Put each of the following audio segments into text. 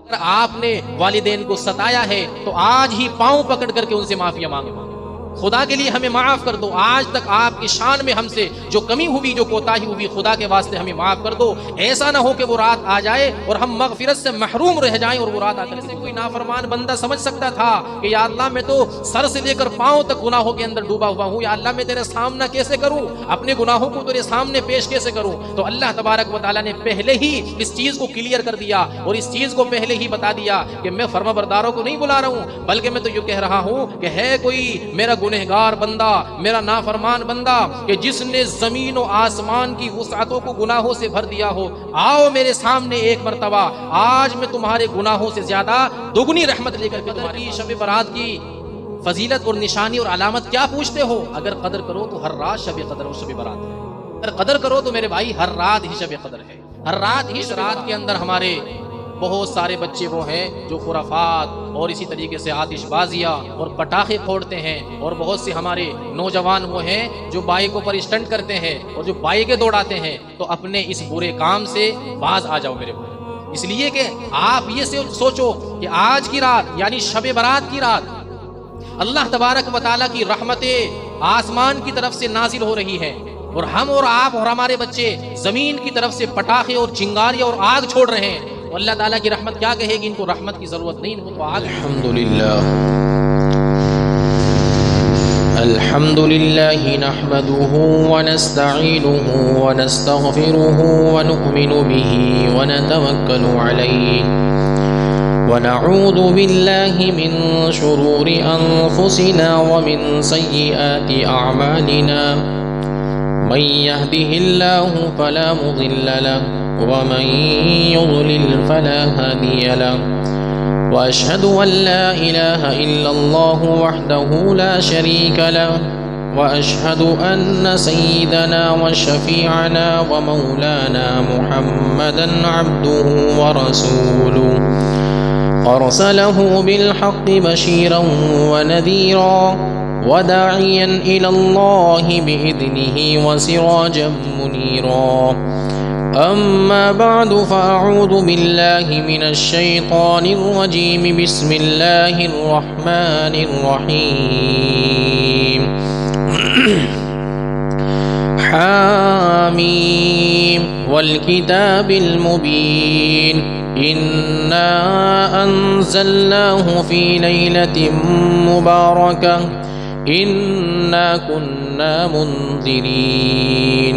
अगर आपने वालिदैन को सताया है तो आज ही पांव पकड़ करके उनसे माफिया मांगो, खुदा के लिए हमें माफ कर दो। आज तक आपकी शान में हमसे जो कमी हुई, जो कोताही हुई, खुदा के वास्ते हमें माफ कर दो। ऐसा ना हो कि वो रात आ जाए और हम मगफिरत से महरूम रह जाएं और वो रात आकर से कोई नाफरमान बंदा समझ सकता था कि या अल्लाह मैं तो सर से लेकर पांव तक गुनाहों के अंदर डूबा हुआ हूँ, या अल्लाह मैं तेरे सामना कैसे करूँ, अपने गुनाहों को तेरे सामने पेश कैसे करूँ। तो अल्लाह तबारक व तआला ने पहले ही इस चीज को क्लियर कर दिया और इस चीज को पहले ही बता दिया कि मैं फर्माबरदारों को नहीं बुला रहा हूँ, बल्कि मैं तो ये कह रहा हूँ कि है कोई मेरा गुनहगार बंदा, मेरा नाफरमान बंदा कि जिसने जमीन और आसमान की वुसअतों को गुनाहों से भर दिया हो, आओ मेरे सामने एक मर्तबा, आज मैं तुम्हारे गुनाहों से ज्यादा दुगनी रहमत लेकर के तुम्हारी शब बरात की फजीलत और निशानी और अलामत क्या पूछते हो। अगर कदर करो तो हर रात शब कदर और शब बरात है। अगर कदर करो तो मेरे भाई हर रात ही शब कदर है। हर रात ही, इस रात के अंदर हमारे बहुत सारे बच्चे वो हैं जो खुराफात और इसी तरीके से आतिशबाजियाँ और पटाखे फोड़ते हैं, और बहुत से हमारे नौजवान वो हैं जो बाइकों पर स्टंट करते हैं और जो बाइकें दौड़ाते हैं। तो अपने इस बुरे काम से बाज आ जाओ मेरे भाई, इसलिए कि आप ये सोचो कि आज की रात यानी शब बरात की रात अल्लाह तबारक व तआला की रहमतें आसमान की तरफ से नाजिल हो रही है, और हम और आप और हमारे बच्चे जमीन की तरफ से पटाखे और चिंगारियां और आग छोड़ रहे हैं। तो अल्लाह ताला की रहमत क्या कहेगी, इनको रहमत की जरूरत नहीं, इनको तो आग। अल्हम्दुलिल्लाह नहमदुहु व नस्तईनुहु व नस्तगफिरुहु व नु'मिनु बिही व नतवक्कलु अलैहि व नऊज़ु बिल्लाहि मिन शुरूरि अनफुसिना व मिन सय्यिआति अअमालिना मन यहदिहिल्लाहु फला मुदिल्ल लहु व मन युद्लिल फला हादिय लहु व अशहदु अन ला इलाहा इल्लल्लाहु वहदहु ला शरीका लहु व अशहदु अन्न सय्यिदना व शफीअना व मौलाना मुहम्मदन अब्दुहु व रसूलुहु अरसलहु बिलहक़्क़ि बशीरन व नज़ीरा व दाइयन इलल्लाहि बिइज़निहि व सिराजन मुनीरा। अम्मा बअदु फ़अऊज़ु बिल्लाहि मिनश शैतानिर रजीम। बिस्मिल्लाहिर रहमानिर रहीम। हामीम वल किताबिल मुबीन। इन्ना अंज़लनाहु फ़ी लैलतिन मुबारकह इन्ना कुन्ना मुंज़िरीन।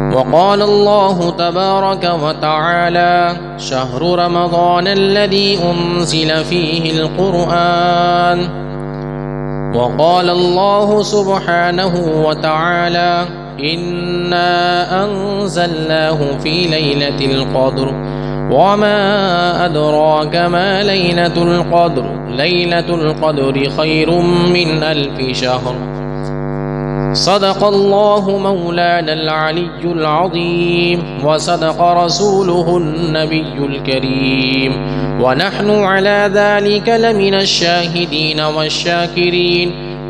वक़ाल अल्लाहु तबारक व तआला शहरु रमज़ान अल्लज़ी उन्ज़िल फ़ीहिल क़ुरआन। वक़ाल अल्लाहु सुब्हानहु व तआला इन्ना अंज़लनाहु फ़ी लैलतिल क़द्र वमा अदराक मा लैलतुल क़द्र लैलतुल क़द्रि खैरुम मिन अल्फ़ि शहर। सदक़ल्लाहु मौलानल अलिय्युल अज़ीम व सदक़ रसूलुहुन नबियुल करीम व नहनु अला ज़ालिका लमिनश शाहिदीन वश्शाकिरीन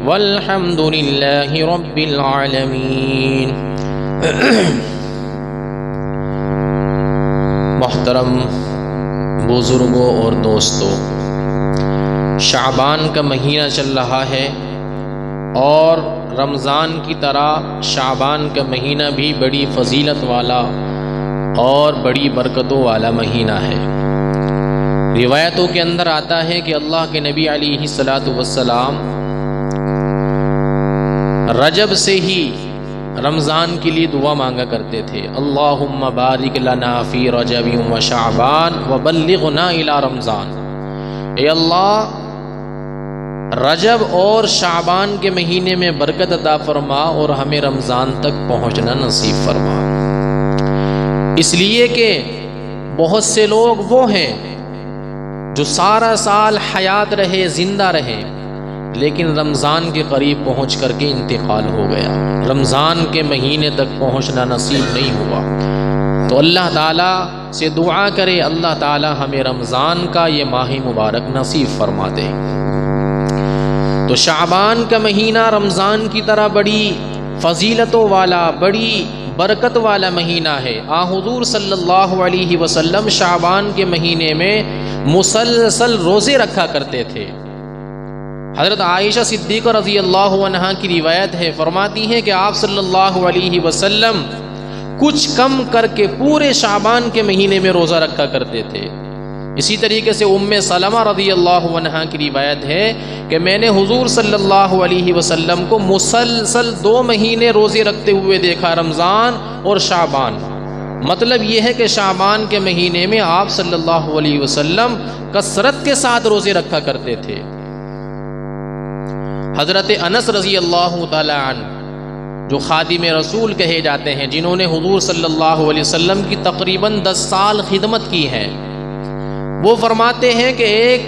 वल्हम्दुलिल्लाहि रब्बिल आलमीन। मोहतरम बुजुर्गों और दोस्तों, शाबान का महीना चल रहा है और रमज़ान की तरह शाबान का महीना भी बड़ी फजीलत वाला और बड़ी बरकतों वाला महीना है। रिवायतों के अंदर आता है कि अल्लाह के नबी अलैहिस्सलातु वस्सलाम रजब से ही रमज़ान के लिए दुआ मांगा करते थे, अल्लाहुम्मा बारिक लना फ़ी रजब व शाबान व बल्लिग़ना इला रमज़ान। ए अल्लाह, रजब और शाबान के महीने में बरकत अता फरमा और हमें रमज़ान तक पहुँचना नसीब फरमा। इसलिए कि बहुत से लोग वो हैं जो सारा साल हयात रहे, ज़िंदा रहे, लेकिन रमज़ान के करीब पहुँच करके इंतकाल हो गया, रमज़ान के महीने तक पहुँचना नसीब नहीं हुआ। तो अल्लाह ताला से दुआ करे, अल्लाह ताला हमें रमज़ान का ये माह मुबारक नसीब फरमा दे। तो शाबान का महीना रमज़ान की तरह बड़ी फजीलतों वाला, बड़ी बरकत वाला महीना है। आ हुजूर सल्लल्लाहु अलैहि वसल्लम शाबान के महीने में मुसलसल रोज़े रखा करते थे। हज़रत आयशा सिद्दीक़ा रज़ी अल्लाहु अन्हा की रिवायत है, फरमाती हैं कि आप सल्लल्लाहु अलैहि वसल्लम कुछ कम करके पूरे शाबान के महीने में रोज़ा रखा करते थे। इसी तरीके से उम्मे सलमा रज़ी अल्लाहु अन्हा की रिवायत है कि मैंने हुजूर सल्लल्लाहु अलैहि वसल्लम को मुसलसल 2 महीने रोज़े रखते हुए देखा, रमज़ान और शाबान। मतलब यह है कि शाबान के महीने में आप सल्लल्लाहु अलैहि वसल्लम कसरत के साथ रोज़े रखा करते थे। हज़रत अनस रज़ी अल्लाहु तआला अन्हु जो खादिम रसूल कहे जाते हैं, जिन्होंने हुजूर सल्लल्लाहु अलैहि वसल्लम की तकरीबन 10 साल खिदमत की है, वो फरमाते हैं कि एक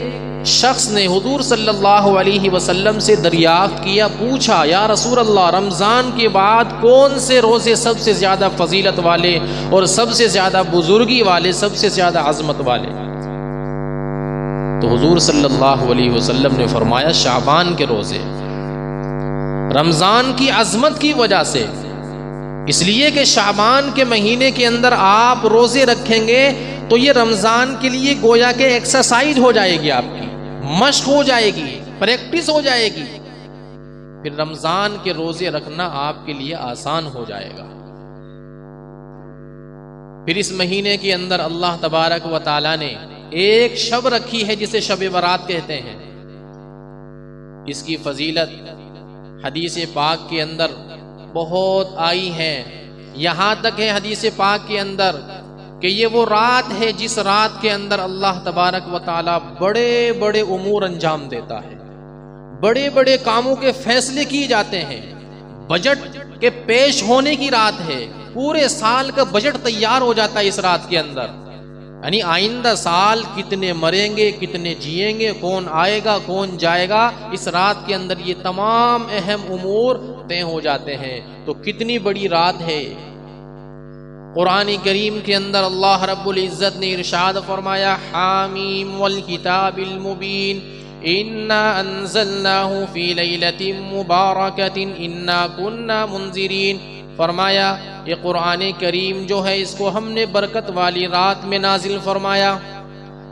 शख्स ने हुजूर सल्लल्लाहु अलैहि वसल्लम से दरियाफ्त किया, पूछा, या रसूल अल्लाह, रमज़ान के बाद कौन से रोज़े सबसे ज़्यादा फजीलत वाले और सबसे ज़्यादा बुजुर्गी वाले, सबसे ज़्यादा अज़मत वाले? तो हुजूर सल्लल्लाहु अलैहि वसल्लम ने फरमाया, शाबान के रोज़े। रमज़ान की अज़मत की वजह से, इसलिए कि शाबान के महीने के अंदर आप रोज़े रखेंगे तो ये रमज़ान के लिए गोया के एक्सरसाइज हो जाएगी, आपकी मश्क हो जाएगी, प्रैक्टिस हो जाएगी। फिर रमज़ान के रोज़े रखना आपके लिए आसान हो जाएगा। फिर इस महीने के अंदर अल्लाह तबारक व तआला ने एक शब रखी है जिसे शब बरात कहते हैं। इसकी फजीलत हदीस पाक के अंदर बहुत आई है। यहाँ तक है हदीस पाक के अंदर कि ये वो रात है जिस रात के अंदर अल्लाह तबारक व तआला बड़े बड़े उमूर अंजाम देता है, बड़े बड़े कामों के फैसले किए जाते हैं। बजट के पेश होने की रात है, पूरे साल का बजट तैयार हो जाता है इस रात के अंदर। यानी आइंदा साल कितने मरेंगे, कितने जिएंगे, कौन आएगा, कौन जाएगा, इस रात के अंदर ये तमाम अहम उमूर तय हो जाते हैं। तो कितनी बड़ी रात है। कुरान करीम के अंदर अल्लाह रब्बुल इज़्ज़त ने इरशाद फरमाया, हामीम वल किताबिल मुबीन इन्ना अंज़लनाहु फी लैलतिन मुबारकतिन इन्ना कुन्ना मुंज़िरीन। फरमाया ये कुरान करीम जो है इसको हमने बरकत वाली रात में नाजिल फरमाया।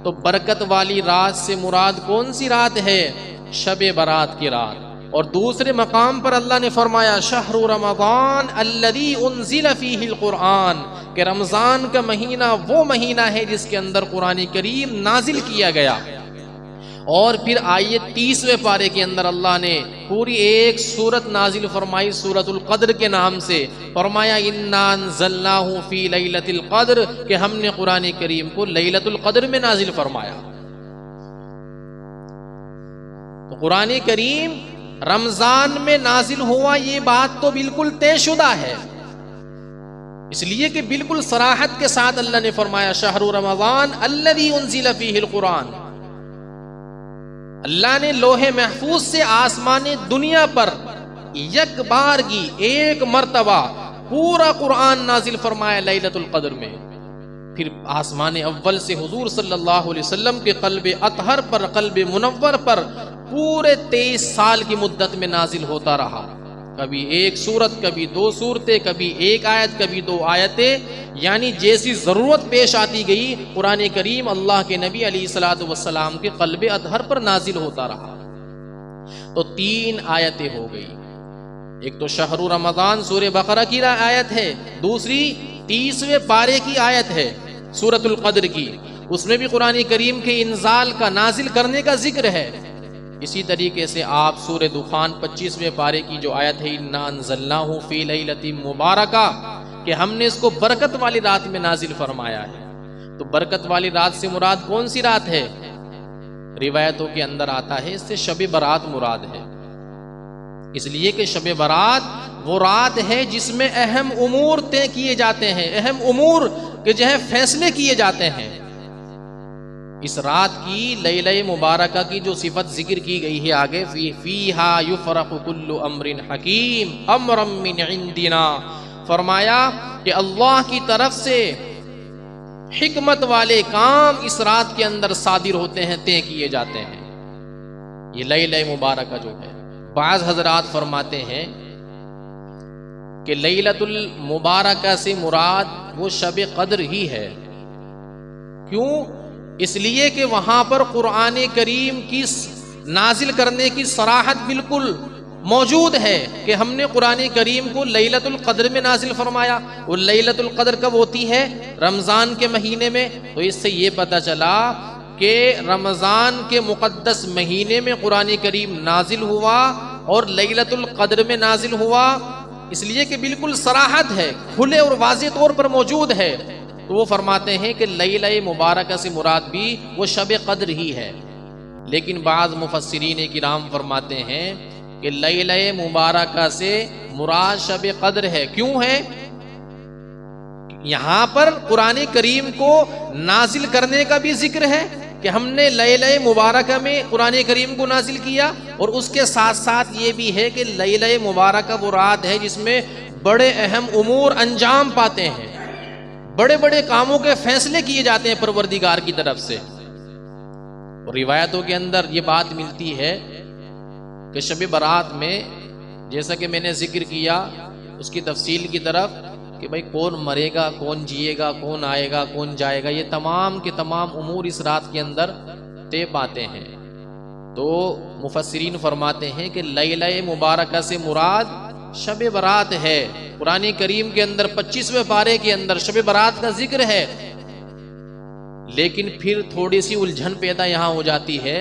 तो बरकत वाली रात से मुराद कौन सी रात है? शब बरात की रात। और दूसरे मकाम पर अल्लाह ने फरमाया, शहरु रमज़ान अल्लज़ी उन्ज़िल फ़ीहिल कुरआन, कि रमज़ान का महीना वो महीना है जिसके अंदर कुरान करीम नाजिल किया गया। और फिर आयत 30वें पारे के अंदर अल्लाह ने पूरी एक सूरत नाजिल फरमाई सूरतुल क़द्र के नाम से। फरमाया इन्ना अंज़लनाहु फ़ी लैलतिल क़द्र, कि हमने कुरान करीम को लैलतुल क़द्र में नाजिल फरमाया। तो कुरान करीम रमजान में नाजिल हुआ ये बात तो बिल्कुल तयशुदा है, इसलिए कि बिल्कुल सराहत के साथ अल्लाह ने फरमाया, शहरु रमज़ान अल्लज़ी उन्ज़िल फ़ीहिल कुरआन। अल्लाह ने लोहे महफूज से आसमाने दुनिया पर एक बार की एक मर्तबा पूरा कुरान नाजिल फरमाया लैलतुल क़द्र में। फिर आसमान अव्वल से हुजूर सल्लल्लाहु अलैहि वसल्लम के क़ल्ब अतहर पर, क़ल्ब मुनव्वर पर पूरे 23 साल की मुद्दत में नाजिल होता रहा। कभी एक सूरत, कभी 2 सूरतें, कभी एक आयत, कभी 2 आयतें, यानी जैसी ज़रूरत पेश आती गई कुरान करीम अल्लाह के नबी अलैहिस्सलातु वस्सलाम के क़ल्ब अतहर पर नाजिल होता रहा। तो 3 आयतें हो गई। एक तो शहरु रमज़ान सूरह बकरा की आयत है, दूसरी 30वें पारे की आयत है सूरतुल क़द्र की, उसमें भी कुरान करीम के इंजाल का, नाजिल करने का जिक्र है। इसी तरीके से आप सूरह दुखान 25वें पारे की जो आयत है, इन्ना अंज़लनाहु फ़ी लैलतिन मुबारका, कि हमने इसको बरकत वाली रात में नाजिल फरमाया है। तो बरकत वाली रात से मुराद कौन सी रात है? रिवायतों के अंदर आता है इससे शब बरात मुराद है, इसलिए कि शब बरात वो रात है जिसमें अहम उमूर तय किए जाते हैं, अहम उमूर के जो है फैसले किए जाते हैं। इस रात की लैला मुबारका की जो सिफत जिक्र की गई है आगे, फीहा युफ़रक़ु कुल्लु अम्रिन हकीम अम्रम मिन इंदिना, फरमाया कि अल्लाह की तरफ से हिकमत वाले काम इस रात के अंदर सादिर होते हैं, तय किए जाते हैं। ये लैला मुबारका जो है, बाज़ हज़रात फरमाते हैं कि लैलतुल मुबारका से मुराद वो शब कद्र ही है। क्यों? इसलिए कि वहां पर कुरान करीम की नाजिल करने की सराहत बिल्कुल मौजूद है कि हमने कुरान करीम को लैलतुल कद्र में नाजिल फरमाया। और लैलतुल कद्र कब होती है? रमज़ान के महीने में। तो इससे ये पता चला कि रमज़ान के मुक़द्दस महीने में कुरान करीम नाजिल हुआ और लैलतुल कद्र में नाजिल हुआ, इसलिए कि बिल्कुल सराहत है, खुले और वाज़ेह तौर पर मौजूद है। तो वो फरमाते हैं कि लैला मुबारक से मुराद भी वो शब कद्र ही है। लेकिन बाज़ मुफस्सिरीन किराम फरमाते हैं कि लैला मुबारक से मुराद शब कद्र है। क्यों है? यहां पर कुरान करीम को नाजिल करने का भी जिक्र है कि हमने लैला मुबारक में कुरान करीम को नाजिल किया, और उसके साथ साथ ये भी है कि लैला मुबारक वो रात है जिसमें बड़े अहम उमूर अंजाम पाते हैं, बड़े बड़े कामों के फैसले किए जाते हैं परवरदिगार की तरफ से। और रिवायतों के अंदर ये बात मिलती है कि शब बारात में, जैसा कि मैंने जिक्र किया उसकी तफसील की तरफ, कि भाई कौन मरेगा, कौन जिएगा, कौन आएगा, कौन जाएगा, ये तमाम के तमाम उमूर इस रात के अंदर तय पाते हैं। तो मुफस्सिरीन फरमाते हैं कि लैला मुबारक से मुराद शब बारात है। कुरान करीम के अंदर 25वें पारे के अंदर शब बारात का जिक्र है। लेकिन फिर थोड़ी सी उलझन पैदा यहां हो जाती है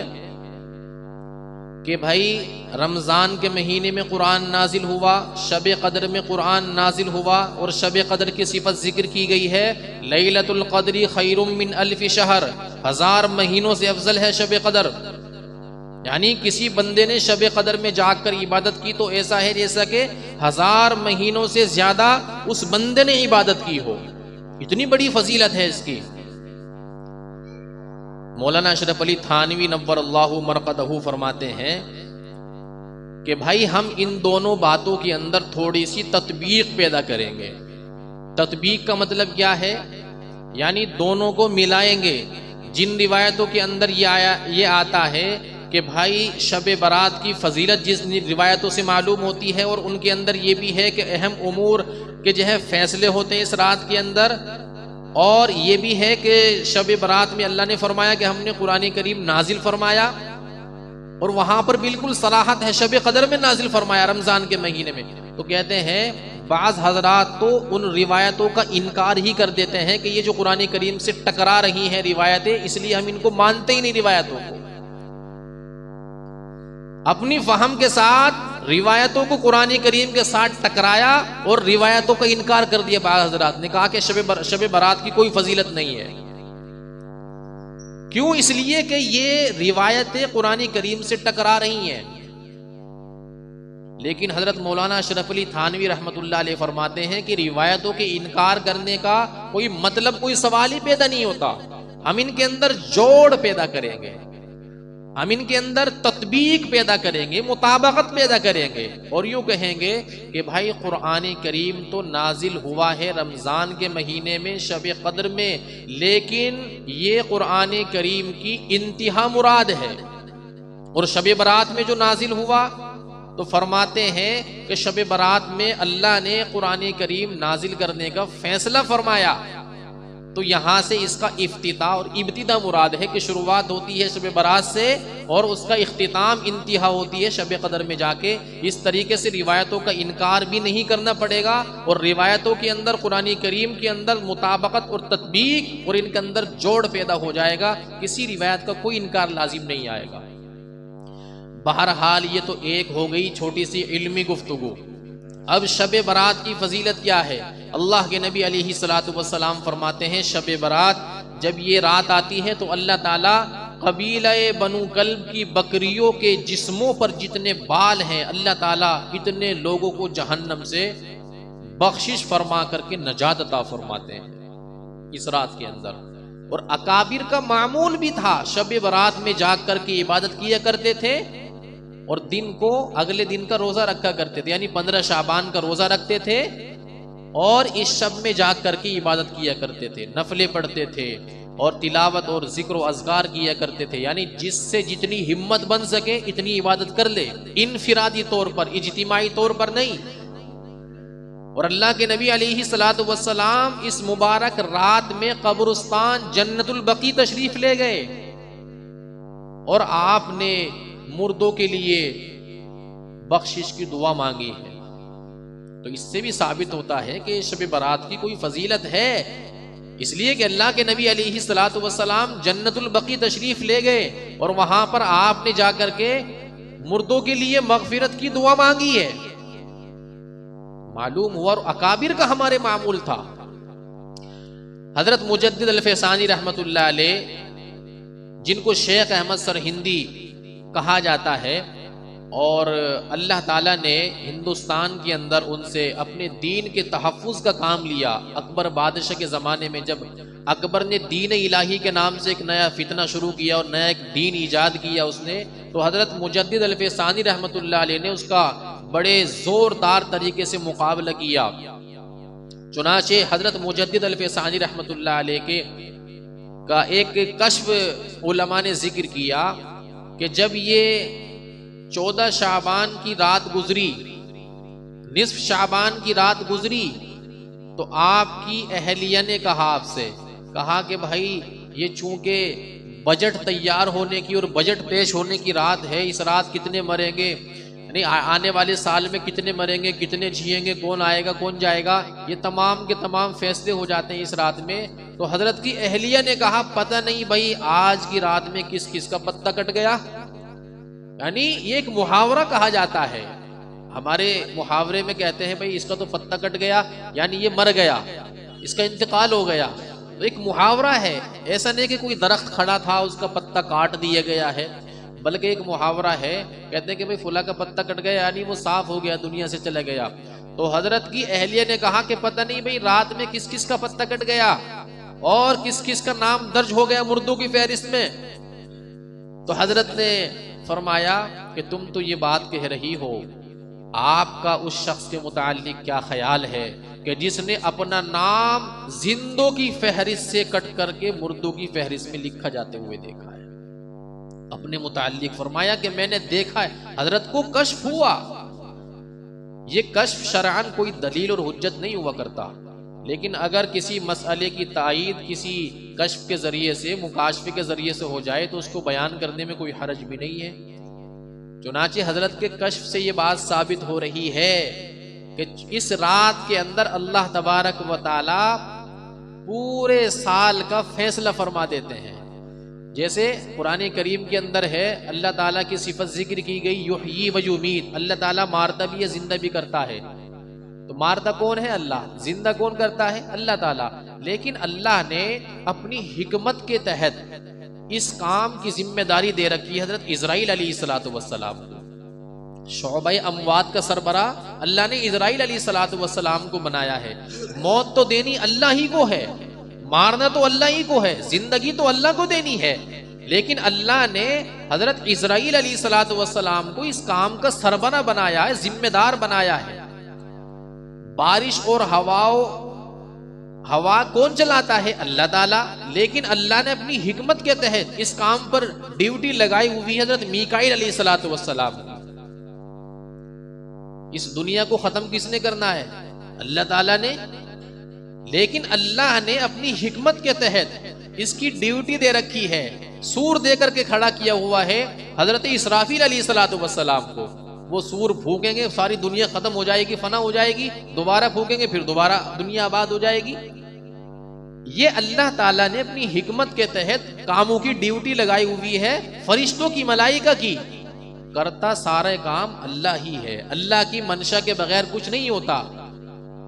कि भाई रमज़ान के महीने में कुरान नाजिल हुआ, शब कद्र में कुरान नाजिल हुआ, और शब कद्र की सिफत जिक्र की गई है, लैलतुल क़द्री खैरुम मिन अल्फ़ि शहर, 1000 महीनों से अफजल है शब कद्र। यानी किसी बंदे ने शब कद्र में जाकर इबादत की तो ऐसा है जैसा कि 1000 महीनों से ज्यादा उस बंदे ने इबादत की हो। इतनी बड़ी फजीलत है इसकी। मौलाना अशरफ अली थानवी नव्वरल्लाहु मरक़दहू फरमाते हैं कि भाई हम इन दोनों बातों के अंदर थोड़ी सी तत्बीक पैदा करेंगे। तत्बीक का मतलब क्या है? यानी दोनों को मिलाएंगे। जिन रिवायतों के अंदर ये आता है कि भाई शब बारात की फजीलत जिस रिवायतों से मालूम होती है, और उनके अंदर ये भी है कि अहम उमूर के जो है फैसले होते हैं इस रात के अंदर, और ये भी है कि शब बारात में अल्लाह ने फरमाया कि हमने कुरान करीम नाजिल फरमाया, और वहां पर बिल्कुल सराहत है शब कद्र में नाजिल फरमाया रमजान के महीने में। तो कहते हैं बाज़ हजरात तो उन रिवायतों का इनकार ही कर देते हैं कि ये जो कुरान करीम से टकरा रही हैं रिवायतें, इसलिए हम इनको मानते ही नहीं रिवायतों को। अपनी फहम के साथ रिवायतों को कुरान करीम के साथ टकराया और रिवायतों का इनकार कर दिया। बाज़ हज़रात ने कहा कि शब बारात की कोई फजीलत नहीं है। क्यों? इसलिए कि ये रिवायतें कुरान करीम से टकरा रही हैं। लेकिन हजरत मौलाना अशरफ अली थानवी रहमतुल्लाह अलैह फरमाते हैं कि रिवायतों के इनकार करने का कोई मतलब, कोई सवाल ही पैदा नहीं होता। हम इनके अंदर जोड़ पैदा करेंगे, हम इनके अंदर तत्बीक पैदा करेंगे, मुताबकत पैदा करेंगे, और यूं कहेंगे कि भाई कुरान करीम तो नाजिल हुआ है रमज़ान के महीने में शब कद्र में, लेकिन ये कुरान करीम की इंतहा मुराद है। और शब बारात में जो नाजिल हुआ तो फरमाते हैं कि शब बारात में अल्लाह ने कुरान करीम नाजिल करने का फैसला फरमाया। तो यहां से इसका इफ्तिता और इब्तिदा मुराद है कि शुरुआत होती है शब बारात से और उसका इख्तिताम इंतहा होती है शब कद्र में जाके। इस तरीके से रिवायतों का इनकार भी नहीं करना पड़ेगा, और रिवायतों के अंदर कुरान करीम के अंदर मुताबकत और तत्बीक और इनके अंदर जोड़ पैदा हो जाएगा। किसी रिवायत का कोई इनकार लाजिम नहीं आएगा। बहरहाल ये तो एक हो गई छोटी सी इल्मी गुफ्तगू। अब शब बारात की फजीलत क्या है? अल्लाह के नबी अलैहिस्सलातु वस्सलाम फरमाते हैं शब बारात जब ये रात आती है तो अल्लाह ताला कबीला बनु कल्ब की बकरियों के जिस्मों पर जितने बाल हैं अल्लाह ताला इतने लोगों को जहन्नम से बख्शिश फरमा करके नजात अता फरमाते हैं इस रात के अंदर। और अकाबिर का मामूल भी था, शब बारात में जाग करके इबादत किया करते थे और दिन को अगले दिन का रोजा रखा करते थे, यानी 15 शाबान का रोजा रखते थे और इस शब में जाग करके इबादत किया करते थे, नफले पढ़ते थे और तिलावत और जिक्र अज़कार किया करते थे। यानी जिससे जितनी हिम्मत बन सके इतनी इबादत कर ले, इनफिरादी तौर पर, इज्तिमाई तौर पर नहीं। और अल्लाह के नबी अलैहिस्सलातु वस्सलाम इस मुबारक रात में कब्रिस्तान जन्नतुल बकी तशरीफ ले गए और आपने मुर्दों के लिए बख्शिश की दुआ मांगी है। तो इससे भी साबित होता है कि शब बारात की कोई फजीलत है, इसलिए कि अल्लाह के नबी अलैहिस्सलातु वस्सलाम जन्नतुल बकी तशरीफ ले गए और वहां पर आपने जाकर के मुर्दों के लिए मगफिरत की दुआ मांगी है। मालूम हुआ और अकाबिर का हमारे मामूल था। हजरत मुजद्दिद अल-फैसानी रहमतुल्लाह अलैह, जिनको शेख अहमद सरहिंदी कहा जाता है, और अल्लाह ताला ने हिंदुस्तान के अंदर उनसे अपने दीन के तहफ़्फ़ुज़ का काम लिया। अकबर बादशाह के ज़माने में जब अकबर ने दीन इलाही के नाम से एक नया फितना शुरू किया और नया एक दीन ईजाद किया उसने, तो हज़रत मुजद्दिद अल-फैसानी रहमतुल्लाह अलैह ने उसका बड़े ज़ोरदार तरीके से मुकाबला किया। चुनाचे हज़रत मुजद्दिद अल-फैसानी रहमतुल्लाह अलैह के का एक कश्फ उलमा ने जिक्र किया कि जब ये 14 शाबान की रात गुजरी, निस्फ शाबान की रात गुजरी, तो आपकी अहलिया ने कहा कि भाई ये चूंकि बजट तैयार होने की और बजट पेश होने की रात है, इस रात कितने मरेंगे, नहीं आने वाले साल में कितने मरेंगे, कितने जिएंगे, कौन आएगा कौन जाएगा, ये तमाम के तमाम फैसले हो जाते हैं इस रात में। तो हजरत की अहलिया ने कहा पता नहीं भाई आज की रात में किस किस का पत्ता कट गया। यानी ये एक मुहावरा कहा जाता है, हमारे मुहावरे में कहते हैं भाई इसका तो पत्ता कट गया, यानी ये मर गया, इसका इंतकाल हो गया। तो एक मुहावरा है, ऐसा नहीं कि कोई दरख्त खड़ा था उसका पत्ता काट दिया गया है, बल्कि एक मुहावरा है, कहते हैं कि भाई फुला का पत्ता कट गया यानी वो साफ हो गया, दुनिया से चला गया। तो हजरत की अहलिया ने कहा कि पता नहीं भाई रात में किस किस का पत्ता कट गया और किस किस का नाम दर्ज हो गया मुर्दों की फहरिस्त में। तो हजरत ने फरमाया कि तुम तो ये बात कह रही हो, आपका उस शख्स के मुताल्लिक क्या ख्याल है कि जिसने अपना नाम जिंदों की फहरिस्त से कट करके मुर्दों की फहरिस्त में लिखा जाते हुए देखा है। अपने मुताल्लिक फरमाया कि मैंने देखा है, हजरत को कश्फ हुआ। ये कश्फ शरअन कोई दलील और हुज्जत नहीं हुआ करता, लेकिन अगर किसी मसले की तायीद किसी कश्फ के जरिए से, मुकाशफे के जरिए से हो जाए तो उसको बयान करने में कोई हरज भी नहीं है। चुनाचे हजरत के कश्फ से ये बात साबित हो रही है कि इस रात के अंदर अल्लाह तबारक व तआला पूरे साल का फैसला फरमा देते हैं। जैसे कुरान करीम के अंदर है, अल्लाह ताला की सिफत जिक्र की गई, युहयी व युमीत, अल्लाह ताला मारता भी है जिंदा भी करता है। तो मारता कौन है? अल्लाह। जिंदा कौन करता है? अल्लाह ताला। लेकिन अल्लाह ने अपनी हिकमत के तहत इस काम की जिम्मेदारी दे रखी है हजरत इजराइल अलैहिस्सलातु वस्सलाम को। शोबे अमवात का सरबरा अल्लाह ने इजराइल अलैहिस्सलातु वस्सलाम को बनाया है। मौत तो देनी अल्लाह ही को है, मारना तो अल्लाह ही को है, जिंदगी तो अल्लाह को देनी है, लेकिन अल्लाह ने हजरत इजराइल अलैहिस्सलातु वस्सलाम को इस काम का सरबरा बनाया है, जिम्मेदार बनाया है। बारिश और हवा कौन चलाता है? अल्लाह ताला। लेकिन अल्लाह ने अपनी हिकमत के तहत इस काम पर ड्यूटी लगाई हुई हजरत मीकाईल अलैहिस्सलातु वस्सलाम। इस दुनिया को खत्म किसने करना है? अल्लाह ताला ने। लेकिन अल्लाह ने अपनी हिकमत के तहत इसकी ड्यूटी दे रखी है, सूर दे करके खड़ा किया हुआ है हजरत इसराफील अलैहिस्सलातु वस्सलाम को। वो सूर फूकेंगे, सारी दुनिया खत्म हो जाएगी, फना हो जाएगी, दोबारा फूकेंगे, फिर दोबारा दुनिया आबाद हो जाएगी। ये अल्लाह ताला ने अपनी हिकमत के तहत कामों की ड्यूटी लगाई हुई है, फरिश्तों की, मलाइका की। करता सारे काम अल्लाह ही है, अल्लाह की मंशा के बगैर कुछ नहीं होता।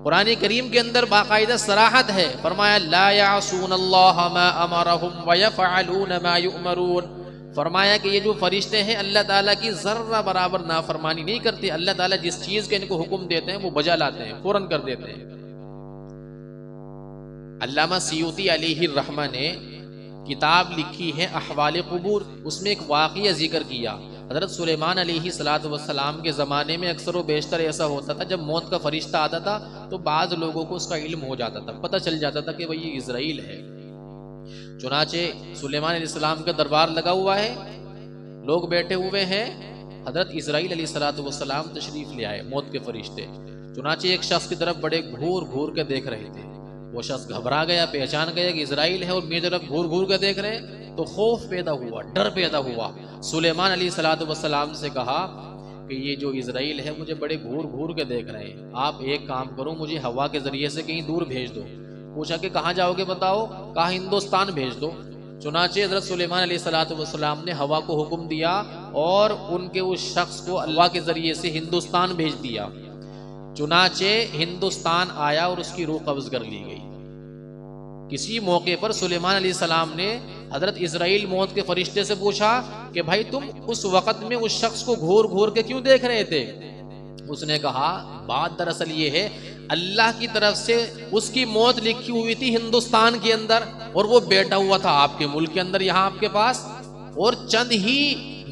कुरान करीम के अंदर बाकायदा सराहत है, फरमाया ला यासूनल्लाह मा अमरहुम व यफअलून मा युअमरून। फरमाया कि ये जो फरिश्ते हैं अल्लाह ताला की जर्रा बराबर नाफरमानी नहीं करते। अल्लाह ताला जिस चीज के इनको हुक्म देते हैं वो बजा लाते हैं, फौरन कर देते हैं। अल्लामा सियूती अलैहि रहमा ने किताब लिखी है अहवाल कुबूर, उसमें एक वाक़िया जिक्र किया। हजरत सुलेमान अलैहिस्सलातु वस्सलाम के ज़माने में अक्सर व बेशतर ऐसा होता था, जब मौत का फरिश्ता आता था तो बाज़ लोगों को उसका इल्म हो जाता था, पता चल जाता था कि भाई ये इजराइल है। चुनाचे सुलेमान अलैहिस्सलाम का दरबार लगा हुआ है, लोग बैठे हुए हैं, हजरत इजराइल अलैहिस्सलातु वस्सलाम तशरीफ ले आए, मौत के फरिश्ते। चुनाचे एक शख्स की तरफ बड़े घूर घूर के देख रहे थे। वो शख्स घबरा गया, पहचान गया कि इजराइल है और मेरी तरफ घूर घूर के देख रहे, तो खौफ पैदा हुआ, डर पैदा हुआ। सुलेमान अलैहिस्सलाम से कहा कि ये जो इजराइल है मुझे बड़े घूर घूर के देख रहे हैं, आप एक काम करो, मुझे हवा के जरिए से कहीं दूर भेज दो। पूछा कि कहाँ जाओगे बताओ? कहा हिंदुस्तान भेज दो। चुनाचे हज़रत सुलेमान अलैहिस्सलाम ने हवा को हुक्म दिया और उनके उस शख्स को अल्लाह के जरिए से हिंदुस्तान भेज दिया। चुनाचे हिंदुस्तान आया और उसकी रूह कब्ज कर ली गई। किसी मौके पर सुलेमान अलैहिस्सलाम ने हजरत इजराइल मौत के फरिश्ते से पूछा कि भाई तुम उस वक़्त में उस शख्स को घूर घूर के क्यों देख रहे थे? उसने कहा बात दरअसल ये है, अल्लाह की तरफ से उसकी मौत लिखी हुई थी हिंदुस्तान के अंदर और वो बैठा हुआ था आपके मुल्क के अंदर, यहाँ आपके पास, और चंद ही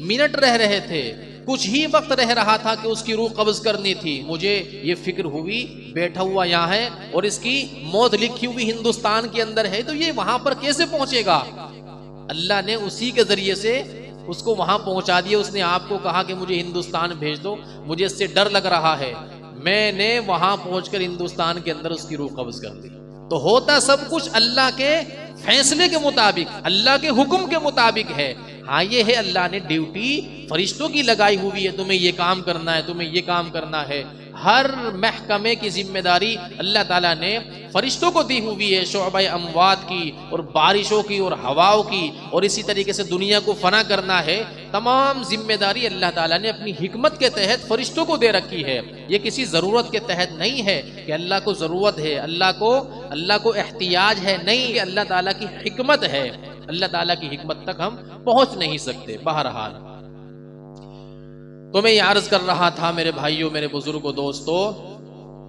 मिनट रह रहे थे, कुछ ही वक्त रह रहा था कि उसकी रूह कब्ज करनी थी। मुझे ये फिक्र हुई, बैठा हुआ यहाँ है और इसकी मौत लिखी हुई हिंदुस्तान के अंदर है, तो ये वहां पर कैसे पहुंचेगा? अल्लाह ने उसी के जरिए से उसको वहां पहुंचा दिया। उसने आपको कहा कि मुझे हिंदुस्तान भेज दो, मुझे इससे डर लग रहा है, मैंने वहां पहुंचकर हिंदुस्तान के अंदर उसकी रूह कब्ज कर दी। तो होता सब कुछ अल्लाह के फैसले के मुताबिक, अल्लाह के हुक्म के मुताबिक है। हाँ ये है अल्लाह ने ड्यूटी फरिश्तों की लगाई हुई है, तुम्हें ये काम करना है, तुम्हें ये काम करना है। हर महकमे की जिम्मेदारी अल्लाह ताला ने फरिश्तों को दी हुई है, शोबा अमवात की और बारिशों की और हवाओं की, और इसी तरीके से दुनिया को फना करना है। तमाम जिम्मेदारी अल्लाह ताला ने अपनी हिकमत के तहत फरिश्तों को दे रखी है। ये किसी ज़रूरत के तहत नहीं है कि अल्लाह को ज़रूरत है, अल्लाह को एहतियाज है, नहीं, अल्लाह ताला की हिकमत है। अल्लाह ताला की हिकमत तक हम पहुंच नहीं सकते। बहरहाल तो मैं ये अर्ज कर रहा था मेरे भाइयों, मेरे बुजुर्गों, दोस्तों,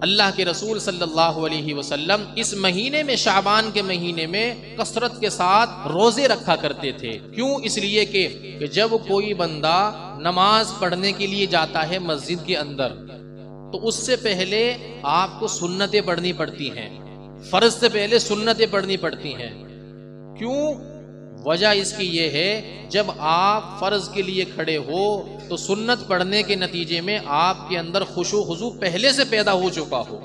अल्लाह के रसूल सल्लल्लाहु अलैहि वसल्लम इस महीने में, शाबान के महीने में कसरत के साथ रोजे रखा करते थे। क्यों? इसलिए कि जब कोई बंदा नमाज पढ़ने के लिए जाता है मस्जिद के अंदर, तो उससे पहले आपको सुन्नतें पढ़नी पड़ती हैं, फर्ज से पहले सुन्नतें पढ़नी पड़ती हैं। क्यों? वजह इसकी ये है, जब आप फर्ज के लिए खड़े हो तो सुन्नत पढ़ने के नतीजे में आपके अंदर खुशू खुजू पहले से पैदा हो चुका हो,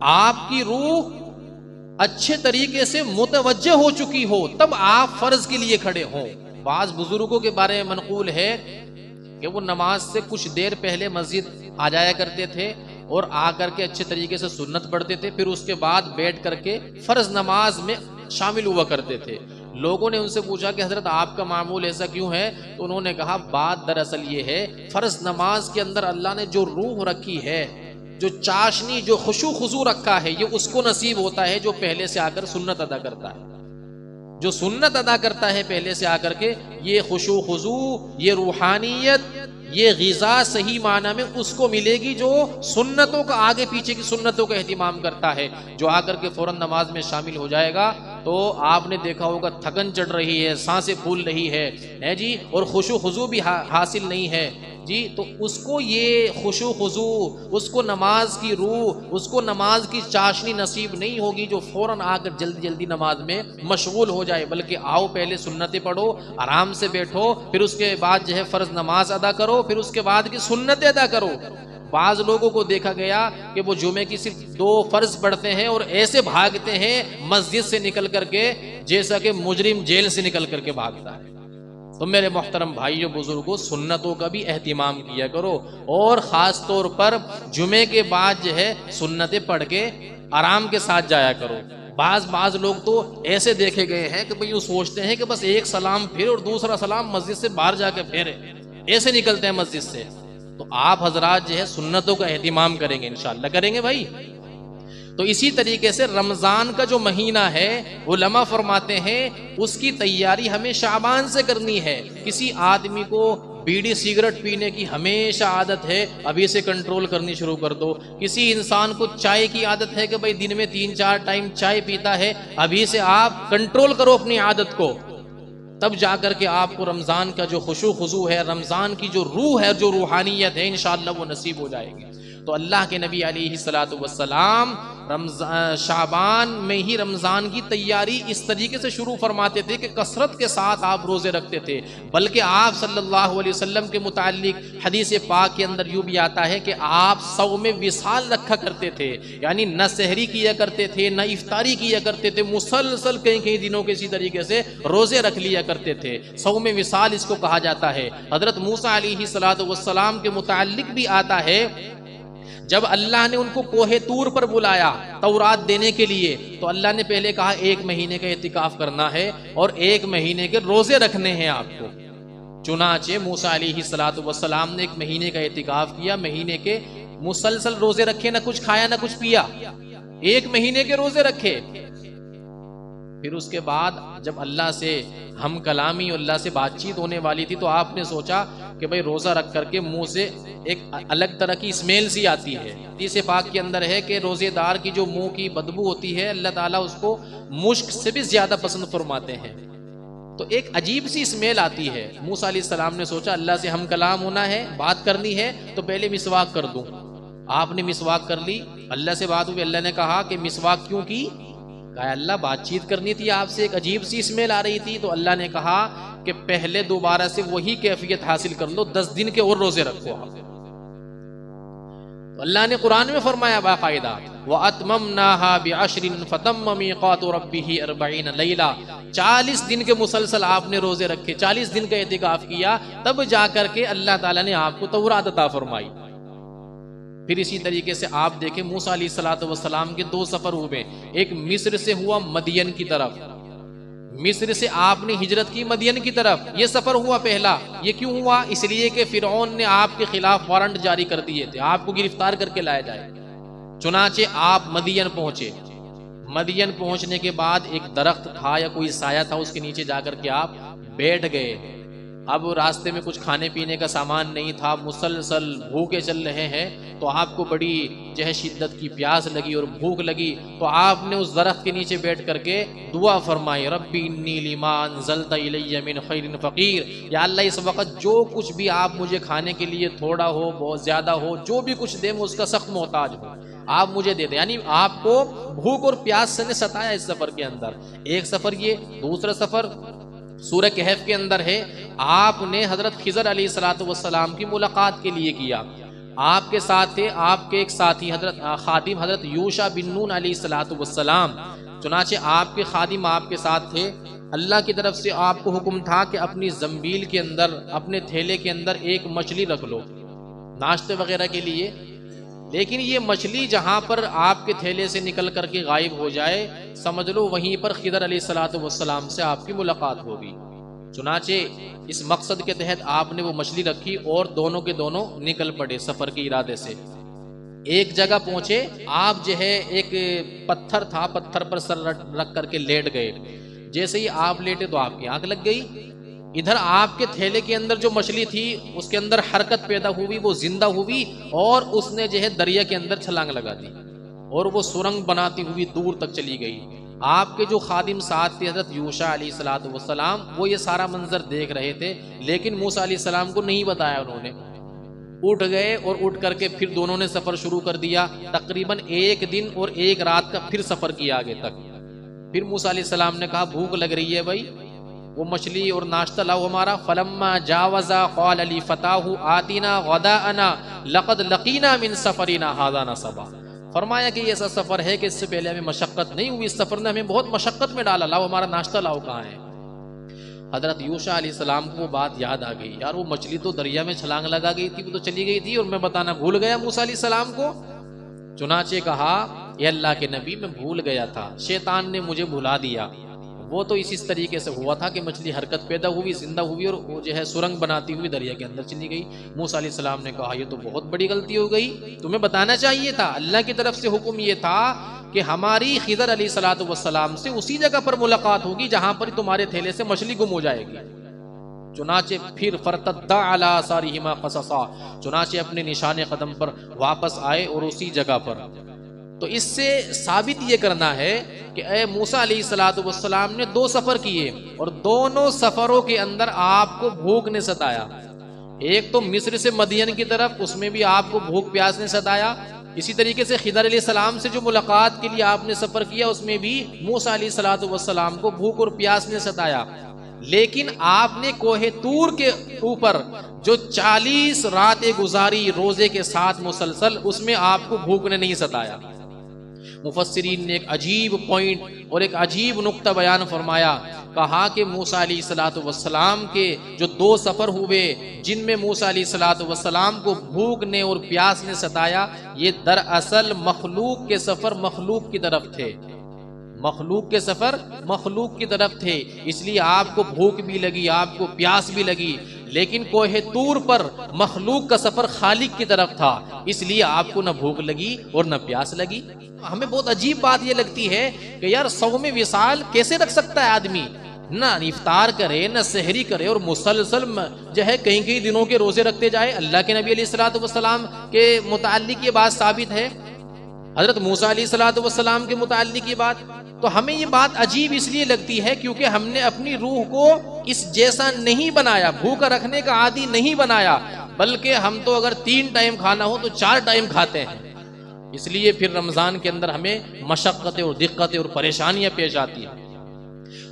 आपकी रूह अच्छे तरीके से मुतवज्जे हो चुकी हो, तब आप फर्ज के लिए खड़े हो। बाज बुजुर्गों के बारे में मनकूल है कि वो नमाज से कुछ देर पहले मस्जिद आ जाया करते थे और आकर के अच्छे तरीके से सुन्नत पढ़ते थे, फिर उसके बाद बैठ करके फर्ज नमाज में शामिल हुआ करते थे। लोगों ने उनसे पूछा कि हजरत आपका मामूल ऐसा क्यों है? तो उन्होंने कहा बात दरअसल ये है, फर्ज नमाज के अंदर अल्लाह ने जो रूह रखी है, जो चाशनी, जो खुशू खुजू रखा है, ये उसको नसीब होता है जो पहले से आकर सुन्नत अदा करता है। जो सुन्नत अदा करता है पहले से आकर के, ये खुशू खुजू, ये रूहानियत, ये ग़िज़ा सही माना में उसको मिलेगी जो सुन्नतों का, आगे पीछे की सुन्नतों का एहतिमाम करता है। जो आकर के फौरन नमाज में शामिल हो जाएगा तो आपने देखा होगा थकन चढ़ रही है, सांसें फूल रही है जी, और खुशू खुजू भी हासिल नहीं है जी, तो उसको ये खुशू खुजू, उसको नमाज की रूह, उसको नमाज की चाशनी नसीब नहीं होगी जो फौरन आकर जल्दी जल्दी नमाज में मशगूल हो जाए। बल्कि आओ पहले सुन्नतें पढ़ो, आराम से बैठो, फिर उसके बाद जो है फर्ज नमाज अदा करो, फिर उसके बाद की सुन्नतें अदा करो। बाज लोगों को देखा गया कि वो जुमे की सिर्फ 2 फर्ज पढ़ते हैं और ऐसे भागते हैं मस्जिद से निकल करके जैसा कि मुजरिम जेल से निकल करके भागता है। तो मेरे मोहतरम भाइयों, बुजुर्गों, सुन्नतों का भी एहतिमाम किया करो और ख़ास तौर पर जुमे के बाद जो है सुन्नतें पढ़ के आराम के साथ जाया करो। बाज लोग तो ऐसे देखे गए हैं कि भाई यूँ सोचते हैं कि बस एक सलाम फिर और दूसरा सलाम मस्जिद से बाहर जाके फेरे, ऐसे निकलते हैं मस्जिद से। तो आप हजरात जो है सुन्नतों का एहतिमाम करेंगे, इंशाअल्लाह करेंगे भाई। तो इसी तरीके से रमज़ान का जो महीना है, उलमा फरमाते हैं उसकी तैयारी हमें शाबान से करनी है। किसी आदमी को बीड़ी सिगरेट पीने की हमेशा आदत है, अभी से कंट्रोल करनी शुरू कर दो। किसी इंसान को चाय की आदत है कि भाई दिन में 3-4 टाइम चाय पीता है, अभी से आप कंट्रोल करो अपनी आदत को, तब जाकर के आपको रमज़ान का जो खुशू खुजू है, रमज़ान की जो रूह है, जो रूहानियत है, इंशाअल्लाह वो नसीब हो जाएगी। तो अल्लाह के नबी अलैहिस्सलातु वस्सलाम शाबान में ही रमज़ान की तैयारी इस तरीके से शुरू फरमाते थे कि कसरत के साथ आप रोज़े रखते थे। बल्कि आप सल्लल्लाहु अलैहि वसल्लम के मुतालिक हदीस पाक के अंदर यूँ भी आता है कि आप सौ में विसाल रखा करते थे, यानी न सहरी किया करते थे न इफ्तारी किया करते थे, मुसलसल कई कई दिनों के इसी तरीके से रोज़े रख लिया करते थे। सौ में विसाल इसको कहा जाता है। हज़रत मूसा अलैहिस्सलातु वस्सलाम के मुतालिक भी आता है, जब अल्लाह ने उनको कोहे तूर पर बुलाया तौरात देने के लिए, तो अल्लाह ने पहले कहा 1 महीने का इतिकाफ करना है और 1 महीने के रोजे रखने हैं आपको। चुनाचे मूसा अलैहिस्सलातु वस्सलाम ने 1 महीने का इतिकाफ किया, महीने के मुसलसल रोजे रखे, ना कुछ खाया ना कुछ पिया, 1 महीने के रोजे रखे। फिर उसके बाद जब अल्लाह से हम कलामी अल्लाह से बातचीत होने वाली थी, तो आपने सोचा कि भाई रोज़ा रख करके मुंह से एक अलग तरह की स्मेल सी आती है। हदीस पाक के अंदर है कि रोज़ेदार की जो मुंह की बदबू होती है, अल्लाह ताला उसको मुश्क से भी ज़्यादा पसंद फरमाते हैं। तो एक अजीब सी स्मेल आती है। मूसा अलैहिस्सलाम ने सोचा अल्लाह से हम कलाम होना है, बात करनी है, तो पहले मिसवाक कर दूं। आपने मिसवाक कर ली, अल्लाह से बात हुई। अल्लाह ने कहा कि मिसवाक क्यों की? कहा अल्लाह बातचीत करनी थी आपसे, एक अजीब सी स्मेल आ रही थी। तो अल्लाह ने कहा कि पहले दोबारा से वही कैफियत हासिल कर लो, 10 दिन के और रोजे रखो आप। तो अल्लाह ने कुरान में फरमाया बाकायदा, व अतममनाहा बिअश्रिन फतम्म मीक़ातु रब्बिही 40 लैला, 40 दिन के मुसलसल आपने रोजे रखे, 40 दिन का इतिकाफ किया, तब जाकर के अल्लाह ताला ने आपको तौरात अता फरमाई। फिर इसी तरीके से आप देखें मूसा अलैहिस्सलातु वस्सलाम के 2 सफर हुए। एक मिस्र से हुआ मदियन की तरफ, मिस्र से आपने हिजरत की मदियन की तरफ, ये सफर हुआ पहला। ये क्यों हुआ? इसलिए कि फिरौन ने आपके खिलाफ वारंट जारी कर दिए थे, आपको गिरफ्तार करके लाया जाए। चुनाचे आप मदियन पहुंचे। मदियन पहुंचने के बाद एक दरख्त था या कोई साया था, उसके नीचे जाकर के आप बैठ गए। अब रास्ते में कुछ खाने पीने का सामान नहीं था, मुसलसल भूखे चल रहे हैं, तो आपको बड़ी जो है शिद्दत की प्यास लगी और भूख लगी, तो आपने उस दरख्त के नीचे बैठ करके दुआ फरमाई, रब्बी इन्नी लिमा अंज़लता इलैया मिन खैरिन फ़कीर, या अल्लाह इस वक्त जो कुछ भी आप मुझे खाने के लिए, थोड़ा हो बहुत ज़्यादा हो, जो भी कुछ दे मैं उसका सख्त मोहताज हूँ, आप मुझे दे दें। यानी आपको भूख और प्यास से सताया इस सफ़र के अंदर। एक सफ़र ये। दूसरा सफ़र सूरह कहफ के अंदर है, आपने हजरत खिज़र अलैहिस्सलातु वस्सलाम की मुलाकात के लिए किया। आपके साथ थे आपके एक साथी हजरत खादिम हजरत यूशा बिन नून अलैहिस्सलातु वस्सलाम। चुनाचे आपके खादिम आपके साथ थे। अल्लाह की तरफ से आपको हुक्म था कि अपनी जंबील के अंदर, अपने थैले के अंदर एक मछली रख लो नाश्ते वगैरह के लिए। लेकिन ये मछली जहाँ पर आपके थैले से निकल करके गायब हो जाए, समझ लो वहीं पर खिज़र अलैहिस्सलातु वस्सलाम से आपकी मुलाकात होगी। चुनाचे इस मकसद के तहत आपने वो मछली रखी और दोनों के दोनों निकल पड़े सफर के इरादे से। एक जगह पहुंचे आप, जो है एक पत्थर था, पत्थर पर सर रख करके लेट गए। जैसे ही आप लेटे तो आपकी आंख लग गई। इधर आपके थैले के अंदर जो मछली थी उसके अंदर हरकत पैदा हुई, वो जिंदा हुई और उसने जो है दरिया के अंदर छलांग लगा दी और वो सुरंग बनाती हुई दूर तक चली गई। आपके जो खादिम साथ थे हजरत यूशा अलैहिस्सलातु वस्सलाम, वो ये सारा मंजर देख रहे थे, लेकिन मूसा अलैहिस्सलाम को नहीं बताया उन्होंने। उठ गए और उठ करके फिर दोनों ने सफर शुरू कर दिया। तकरीबन 1 दिन और 1 रात का फिर सफर किया आगे तक। फिर मूसा अलैहिस्सलाम ने कहा भूख लग रही है भाई, वो मछली और नाश्ता लाओ हमारा। फलम्मा जावज़ा क़ाल ली फ़ताहु आतिना ग़दाअना लक़द लक़ीना मिन सफ़रिना हाज़ा नसबा। फरमाया कि ये ऐसा सफ़र है कि इससे पहले हमें मशक्क़त नहीं हुई, इस सफ़र ने हमें बहुत मशक्क़त में डाला, लाओ हमारा नाश्ता लाओ, कहाँ है। हज़रत यूशा अलैहिस्सलाम को वो बात याद आ गई, यार वो मछली तो दरिया में छलांग लगा गई थी, वो तो चली गई थी और मैं बताना भूल गया मूसा अलैहिस्सलाम को। चुनाचे कहा ये अल्लाह के नबी, मैं भूल गया था, शैतान ने मुझे भुला दिया। वो तो इसी तरीके से हुआ था कि मछली हरकत पैदा हुई, जिंदा हुई और वो जो है सुरंग बनाती हुई दरिया के अंदर चली गई। मूसा अलैहिस्सलाम ने कहा ये तो बहुत बड़ी गलती हो गई, तुम्हें बताना चाहिए था। अल्लाह की तरफ से हुक्म ये था कि हमारी खिज़र अलैहिस्सलातु वस्सलाम से उसी जगह पर मुलाकात होगी जहां पर तुम्हारे थैले से मछली गुम हो जाएगी। चुनाचे फिर फरतद्दा अला आसारिहिमा क़ससा, चुनाचे अपने निशाने कदम पर वापस आए और उसी जगह पर। तो इससे साबित ये करना है कि ए मूसा अलैहिस्सलातु वस्सलाम ने 2 सफर किए और दोनों सफरों के अंदर आपको भूख ने सताया। एक तो मिस्र से मदियन की तरफ, उसमें भी आपको भूख प्यास ने सताया। इसी तरीके से खिदर अलैहिस्सलाम से जो मुलाकात के लिए आपने सफ़र किया उसमें भी मूसा अलैहिस्सलाम को भूख और प्यास ने सताया, लेकिन आपने कोहे तूर के ऊपर जो 40 रातें गुजारी रोजे के साथ मुसलसल, उसमें आपको भूख ने नहीं सताया। मुफस्सिरीन ने एक अजीब पॉइंट और एक अजीब नुक्ता बयान फरमाया, कहा कि मूसा अलैहिस्सलाम के जो 2 सफ़र हुए जिनमें मूसा अलैहिस्सलाम को भूख ने और प्यास ने सताया, ये दरअसल मखलूक के सफ़र मखलूक की तरफ थे, मखलूक के सफ़र मखलूक की तरफ थे, इसलिए आपको भूख भी लगी, आपको प्यास भी लगी। लेकिन कोहे तूर पर मखलूक का सफ़र खालिक की तरफ था, इसलिए आपको न भूख लगी और न प्यास लगी। हमें बहुत अजीब बात यह लगती है कि यार सौम विसाल कैसे रख सकता है आदमी, ना इफ्तार करे न सहरी करे और मुसलसल जो है कई कई दिनों के रोजे रखते जाए। अल्लाह के नबी अलैहिस्सलाम के मुताल्लिक ये बात साबित है, हजरत मूसा अलैहिस्सलाम के मुताल्लिक ये बात। तो हमें ये बात अजीब इसलिए लगती है क्योंकि हमने अपनी रूह को इस जैसा नहीं बनाया, भूखा रखने का आदी नहीं बनाया, बल्कि हम तो अगर 3 टाइम खाना हो तो 4 टाइम खाते हैं। इसलिए फिर रमज़ान के अंदर हमें मशक्क़तें और दिक्कतें और परेशानियां पेश आती हैं।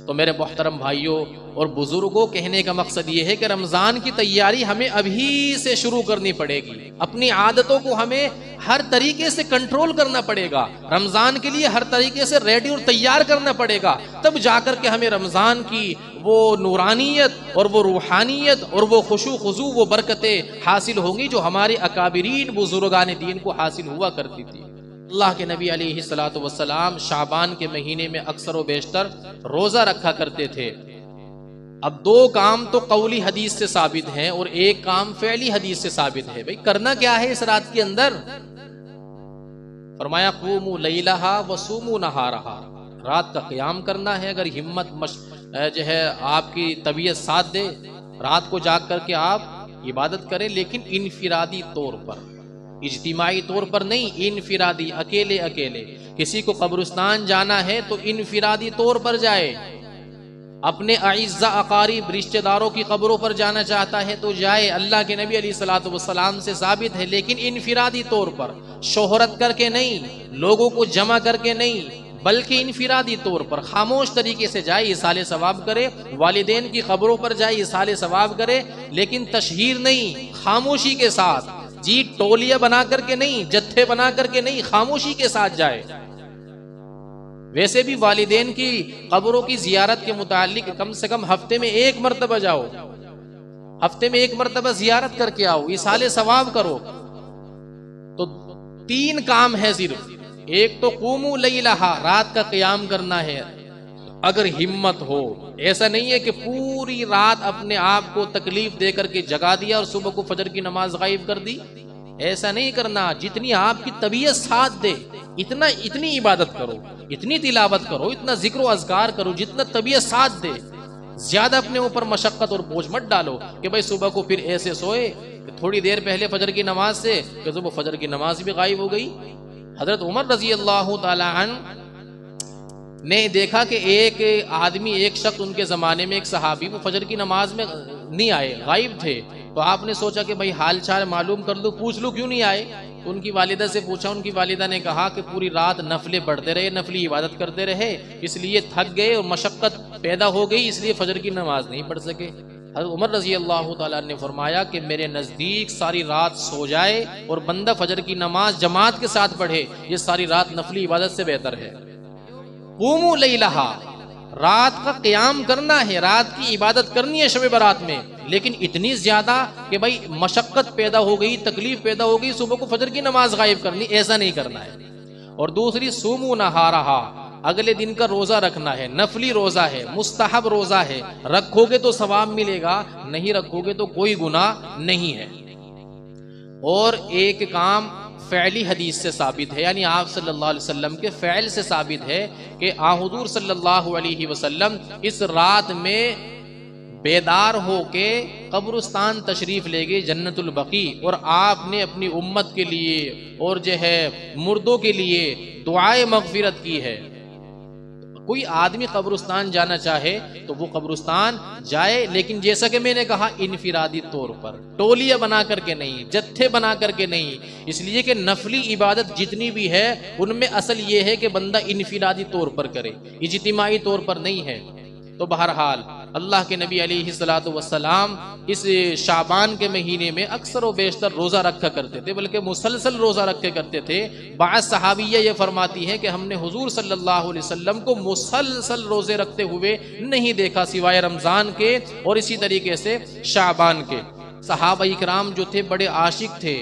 तो मेरे मोहतरम भाइयों और बुजुर्गों, कहने का मकसद ये है कि रमज़ान की तैयारी हमें अभी से शुरू करनी पड़ेगी। अपनी आदतों को हमें हर तरीके से कंट्रोल करना पड़ेगा, रमज़ान के लिए हर तरीके से रेडी और तैयार करना पड़ेगा, तब जाकर के हमें रमज़ान की वो नूरानियत और वो रूहानियत और वो खुशू खुजू वो बरकतें हासिल होंगी जो हमारे अकाबिरीन बुजुर्गान दीन को हासिल हुआ करती थी। अल्लाह के नबी अलैहिस्सलातु वस्सलाम शाबान के महीने में अक्सर व बेशतर रोज़ा रखा करते थे। अब 2 काम तो कौली हदीस से साबित हैं और एक काम फ़ेली हदीस से साबित है। भाई करना क्या है इस रात के अंदर? फरमाया क़ूमू लैलहा वसूमू नहारहा, रात का क़याम करना है। अगर हिम्मत जो है आपकी तबीयत साथ दे, रात को जाग करके आप इबादत करें, लेकिन इनफिरादी तौर पर, इज्तिमाई तौर पर नहीं, इनफिरादी, अकेले अकेले। किसी को कब्रिस्तान जाना है तो इनफिरादी तौर पर जाए, अपने अइज़्ज़ा अकारीब रिश्तेदारों की कब्रों पर जाना चाहता है तो जाए, अल्लाह के नबी अलैहिस्सलातु वस्सलाम से साबित है, लेकिन इनफिरादी तौर पर, शोहरत करके नहीं, लोगों को जमा करके नहीं, बल्कि इनफिरादी तौर पर खामोश तरीके से जाए, इसाले सवाब करे, वालिदैन की कब्रों पर जाए, इसाले सवाब करे, लेकिन तशहीर नहीं, खामोशी के साथ, जी टोलियां बना करके नहीं, जत्थे बना करके नहीं, खामोशी के साथ जाए। वैसे भी वालिदैन की कब्रों की जियारत के मुतालिक कम से कम हफ्ते में 1 मरतबा जाओ, हफ्ते में 1 मरतबा जियारत करके आओ, इसाले सवाब करो। तो 3 काम है सिर्फ। एक तो क़ूमू लैलहा, रात का क़याम करना है अगर हिम्मत हो। ऐसा नहीं है कि पूरी रात अपने आप को तकलीफ दे करके जगा दिया और सुबह को फजर की नमाज गायब कर दी, ऐसा नहीं करना। जितनी आपकी तबीयत साथ दे इतनी इबादत करो, इतनी तिलावत करो, इतना जिक्र व अज़कार करो जितना तबीयत साथ दे। ज्यादा अपने ऊपर मशक्कत और बोझ मत डालो कि भाई सुबह को फिर ऐसे सोए थोड़ी देर पहले फजर की नमाज से कि सुबह फजर की नमाज भी गायब हो गई। हजरत उमर रजी अल्लाह तआला अन्हु ने देखा कि एक आदमी, एक शख्स, उनके ज़माने में एक सहाबी, वो फजर की नमाज में नहीं आए, गायब थे। तो आपने सोचा कि भाई हाल चाल मालूम कर लूँ, पूछ लूँ क्यों नहीं आए। तो उनकी वालिदा से पूछा, उनकी वालिदा ने कहा कि पूरी रात नफले पढ़ते रहे, नफली इबादत करते रहे, इसलिए थक गए और मशक्क़त पैदा हो गई, इसलिए फजर की नमाज नहीं पढ़ सके। हज़रत उमर रज़ी अल्लाह तआला ने फरमाया कि मेरे नज़दीक सारी रात सो जाए और बंदा फजर की नमाज जमात के साथ पढ़े, ये सारी रात नफली इबादत से बेहतर है। क़ूमू लैलहा, रात का क़याम करना है, रात की इबादत करनी है शब बारात में, लेकिन इतनी ज्यादा कि भाई मशक्कत पैदा हो गई, तकलीफ पैदा हो गई, सुबह को फजर की नमाज गायब करनी, ऐसा नहीं करना है। और दूसरी सूमू नहारहा, अगले दिन का रोजा रखना है, नफली रोजा है, मुस्तहब रोजा है, रखोगे तो सवाब मिलेगा, नहीं रखोगे तो कोई गुनाह नहीं है। और एक काम फ़ैली हदीस से साबित है, यानी आप सल्लल्लाहु अलैहि वसल्लम के फ़ैल से साबित है कि हुज़ूर सल्लल्लाहु अलैहि वसल्लम इस रात में बेदार होके कब्रिस्तान तशरीफ़ ले गए, जन्नतुल बकी, और आपने अपनी उम्मत के लिए और जो है मुर्दों के लिए दुआए मग़फ़िरत की है। कोई आदमी कब्रिस्तान जाना चाहे तो वो कब्रिस्तान जाए, लेकिन जैसा कि मैंने कहा इनफिरादी तौर पर, टोलियां बना करके नहीं, जत्थे बना करके नहीं। इसलिए कि नफली इबादत जितनी भी है उनमें असल ये है कि बंदा इनफिरादी तौर पर करे, इज्तिमाई तौर पर नहीं है। तो बहरहाल अल्लाह के नबी अलैहिस्सलातु वस्सलाम इस शाबान के महीने में अक्सर व बेशतर रोज़ा रखा करते थे, बल्कि मुसलसल रोज़ा रखे करते थे। बाज़ सहाबिया ये फरमाती हैं कि हमने हुजूर सल्लल्लाहु अलैहि वसल्लम को मुसलसल रोज़े रखते हुए नहीं देखा सिवाय रमज़ान के और इसी तरीके से शाबान के। सहाबा इकराम जो थे बड़े आशिक थे,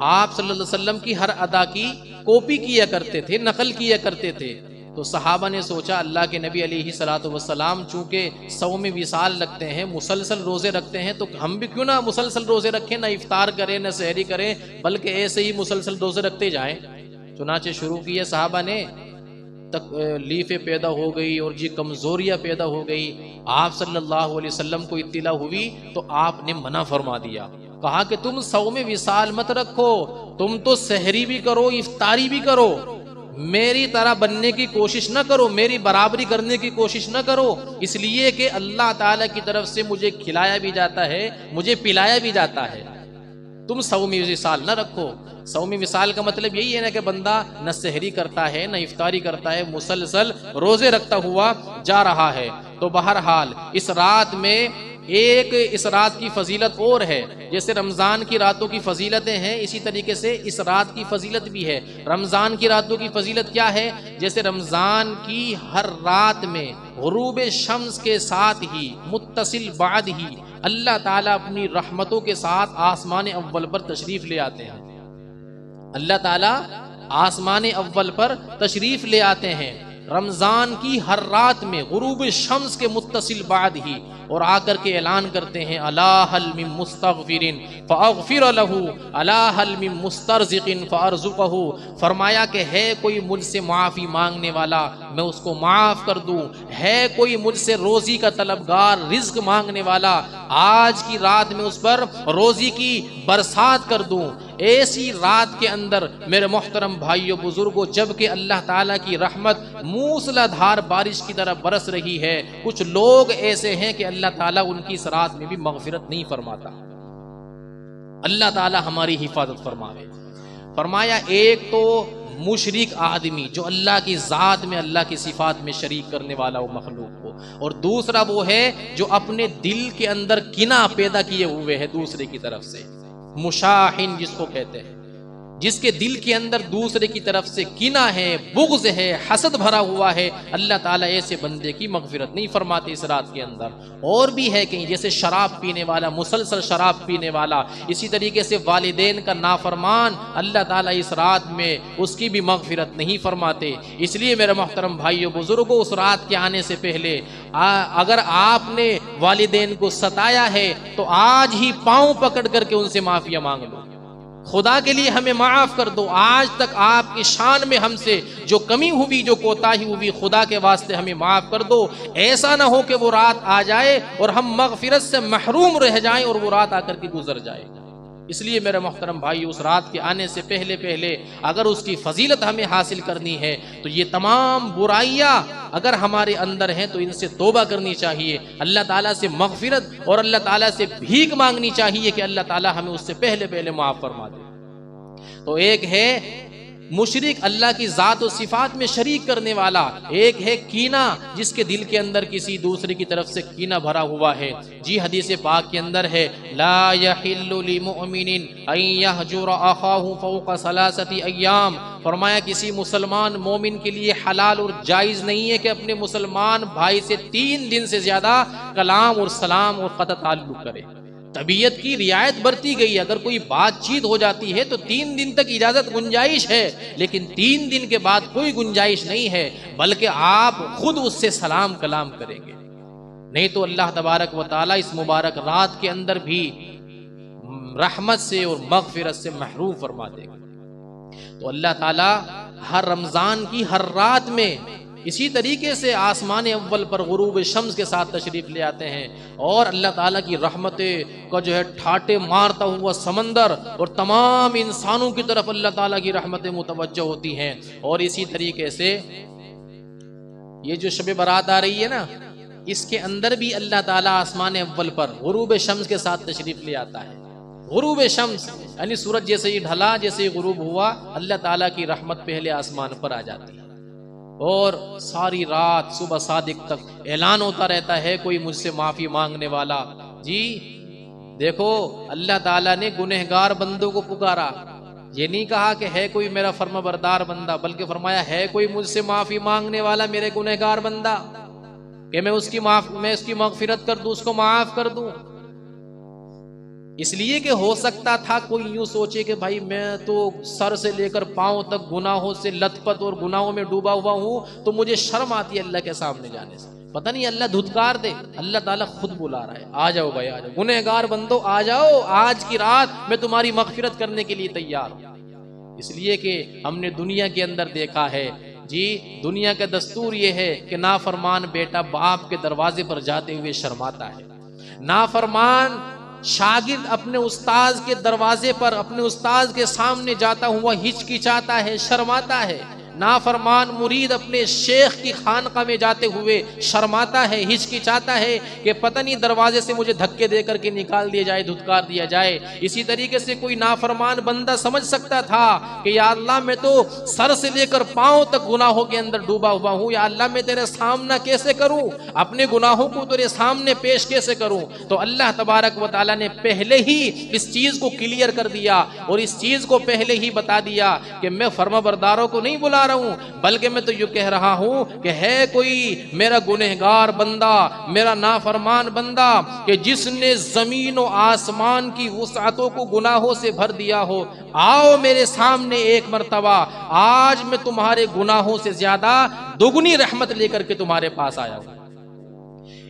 आप सल्लल्लाहु अलैहि वसल्लम की हर अदा की कॉपी किया करते थे, नकल किया करते थे। तो सहाबा ने सोचा अल्लाह के नबी अलैहिस्सलातु वस्सलाम चूँकि सौम विसाल रखते हैं, मुसलसल रोज़े रखते हैं, तो हम भी क्यों ना मुसलसल रोज़े रखें, ना इफ्तार करें ना सहरी करें, बल्कि ऐसे ही मुसलसल रोज़े रखते जाएं। चुनाचे शुरू किए सहाबा ने, तकलीफ़ें पैदा हो गई और जी कमज़ोरियाँ पैदा हो गई। आप सल्लल्लाहु अलैहि वसल्लम को इत्तिला हुई तो आपने मना फरमा दिया, कहा कि तुम सौम विसाल मत रखो, तुम तो सहरी भी करो इफ्तारी भी करो, मेरी तरह बनने की कोशिश न करो, मेरी बराबरी करने की कोशिश न करो, इसलिए कि अल्लाह ताला की तरफ से मुझे खिलाया भी जाता है, मुझे पिलाया भी जाता है। तुम सौम विसाल न रखो। सौम विसाल का मतलब यही है ना कि बंदा न सहरी करता है न इफ्तारी करता है, मुसलसल रोजे रखता हुआ जा रहा है। तो बहरहाल इस रात में एक इस रात की फजीलत और है, जैसे रमज़ान की रातों की फजीलतें हैं, इसी तरीके से इस रात की फजीलत भी है। रमज़ान की रातों की फजीलत क्या है? जैसे रमज़ान की हर रात में गुरूब शम्स के साथ ही मुत्तसिल बाद ही अल्लाह ताला अपनी रहमतों के साथ आसमान अव्वल पर तशरीफ़ ले आते हैं। अल्लाह ताला आसमान अव्वल पर तशरीफ़ ले आते हैं रमज़ान की हर रात में गुरूब शम्स के मुत्तसिल बाद ही, और आकर के ऐलान करते हैं अला हल मिन मुस्तगफिरिन फअगफिर लहू अला हल मिन मुस्तरज़िकिन फअरज़ुक़हू। फरमाया कि है कोई मुझसे माफ़ी मांगने वाला, मैं उसको माफ़ कर दूँ। है कोई मुझसे रोज़ी का तलबगार, रिज़्क़ मांगने वाला, आज की रात में उस पर रोज़ी की बरसात कर दूँ। ऐसी रात के अंदर मेरे मोहतरम भाइयों बुजुर्गों, जबकि अल्लाह ताला की रहमत मूसलाधार बारिश की तरह बरस रही है, कुछ लोग ऐसे हैं कि अल्लाह ताला उनकी इस रात में भी मग़फ़िरत नहीं फरमाता। अल्लाह ताला हमारी हिफाजत फरमावे। फरमाया एक तो मुशरिक आदमी जो अल्लाह की ज़ात में, अल्लाह की सिफात में शरीक करने वाला वो मखलूक को, और दूसरा वो है जो अपने दिल के अंदर किना पैदा किए हुए है दूसरे की तरफ से, मुशाहिन जिसको कहते हैं, जिसके दिल के अंदर दूसरे की तरफ से किना है, बुग़्ज़ है, हसद भरा हुआ है। अल्लाह ताला ऐसे बंदे की मग़फ़िरत नहीं फरमाते इस रात के अंदर। और भी है कहीं, जैसे शराब पीने वाला, मुसलसल शराब पीने वाला, इसी तरीके से वालिदैन का नाफरमान, अल्लाह ताला इस रात में उसकी भी मग़फ़िरत नहीं फरमाते। इसलिए मेरे मोहतरम भाइयों बुज़ुर्गों, उस रात के आने से पहले अगर आपने वालिदैन को सताया है तो आज ही पाँव पकड़ करके उनसे माफ़िया मांग लो, खुदा के लिए हमें माफ़ कर दो, आज तक आपकी शान में हमसे जो कमी हुई, जो कोताही हुई, खुदा के वास्ते हमें माफ़ कर दो। ऐसा ना हो कि वो रात आ जाए और हम मग़फ़िरत से महरूम रह जाएं और वो रात आकर के गुजर जाए। इसलिए मेरे मोहतरम भाई, उस रात के आने से पहले पहले अगर उसकी फजीलत हमें हासिल करनी है तो ये तमाम बुराइयां अगर हमारे अंदर हैं तो इनसे तौबा करनी चाहिए, अल्लाह ताला से मग़फ़िरत और अल्लाह ताला से भीख मांगनी चाहिए कि अल्लाह ताला हमें उससे पहले पहले माफ़ फरमा दे। तो एक है मुशरिक, अल्लाह की ज़ात और सिफात में शरीक करने वाला। एक है कीना, जिसके दिल के अंदर किसी दूसरे की तरफ से कीना भरा हुआ है। जी हदीस पाक के अंदर है, ला यहिल्लु लिमुमिनिन अन यहजुर अखाहु फौqa सलासति अय्याम। फरमाया किसी मुसलमान मोमिन के लिए हलाल और जायज़ नहीं है कि अपने मुसलमान भाई से 3 दिन से ज़्यादा कलाम और सलाम और क़त ताल्लुक़ करे। तबीयत की रियायत बरती गई, अगर कोई बातचीत हो जाती है तो 3 दिन तक इजाजत गुंजाइश है, लेकिन 3 दिन के बाद कोई गुंजाइश नहीं है, बल्कि आप खुद उससे सलाम कलाम करेंगे। नहीं तो अल्लाह तबारक व तआला इस मुबारक रात के अंदर भी रहमत से और मग़फ़िरत से महरूम फरमा देगा। तो अल्लाह ताला हर रमज़ान की हर रात में इसी तरीके से आसमान अव्वल पर गुरूब शम्स के साथ तशरीफ़ ले आते हैं, और अल्लाह ताला की रहमतें का जो है ठाटे मारता हुआ समंदर और तमाम इंसानों की तरफ अल्लाह ताला की रहमतें मुतवज्जह होती हैं। और इसी तरीके से ये जो शब बारात आ रही है ना, इसके अंदर भी अल्लाह ताला आसमान अव्वल पर गुरूब शम्स के साथ तशरीफ ले आता है। गुरूब शम्स यानी सूरज जैसे ही ढला, जैसे ही गुरूब हुआ, अल्लाह ताला की रहमत पहले आसमान पर आ जाती है और सारी रात सुबह सादिक तक ऐलान होता रहता है, कोई मुझसे माफी मांगने वाला। जी देखो, अल्लाह ताला ने गुनहगार बंदों को पुकारा, ये नहीं कहा कि है कोई मेरा फर्माबरदार बंदा, बल्कि फरमाया है कोई मुझसे माफी मांगने वाला मेरे गुनहगार बंदा, कि मैं उसकी मगफिरत कर दूं, उसको माफ कर दूं। इसलिए कि हो सकता था कोई यूं सोचे कि भाई मैं तो सर से लेकर पांव तक गुनाहों से लथपथ और गुनाहों में डूबा हुआ हूं, तो मुझे शर्म आती है अल्लाह के सामने जाने से। पता नहीं अल्लाह धुतकार दे, अल्लाह ताला खुद बुला रहा है, आ जाओ भाई, आ जाओ गुनहगार बंदो, आ जाओ, आज की रात मैं तुम्हारी मगफिरत करने के लिए तैयार हूं। इसलिए कि हमने दुनिया के अंदर देखा है जी, दुनिया का दस्तूर ये है कि नाफरमान बेटा बाप के दरवाजे पर जाते हुए शर्माता है, नाफरमान शागिर्द अपने उस्ताद के दरवाजे पर अपने उस्ताद के सामने जाता हुआ हिचकिचाता है, शर्माता है, नाफरमान मुरीद अपने शेख की खानका में जाते हुए शर्माता है, हिचकिचाता है कि पता नहीं दरवाजे से मुझे धक्के दे करके निकाल दिया जाए, धुतकार दिया जाए। इसी तरीके से कोई नाफरमान बंदा समझ सकता था कि या अल्लाह मैं तो सर से लेकर पांव तक गुनाहों के अंदर डूबा हुआ हूं, या अल्लाह मैं तेरे सामना कैसे करूं, अपने गुनाहों को तेरे सामने पेश कैसे करूं। तो अल्लाह तबारक व तआला ने पहले ही इस चीज को क्लियर कर दिया और इस चीज को पहले ही बता दिया कि मैं फर्माबरदारों को नहीं बुला रहा हूं, बल्कि मैं तो यूं कह रहा हूं कि है कोई मेरा गुनहगार बंदा, मेरा नाफरमान बंदा कि जिसने जमीन और आसमान की वुसअतों को गुनाहों से भर दिया हो, आओ मेरे सामने एक मर्तबा, आज मैं तुम्हारे गुनाहों से ज्यादा दुगनी रहमत लेकर के तुम्हारे पास आया हूं।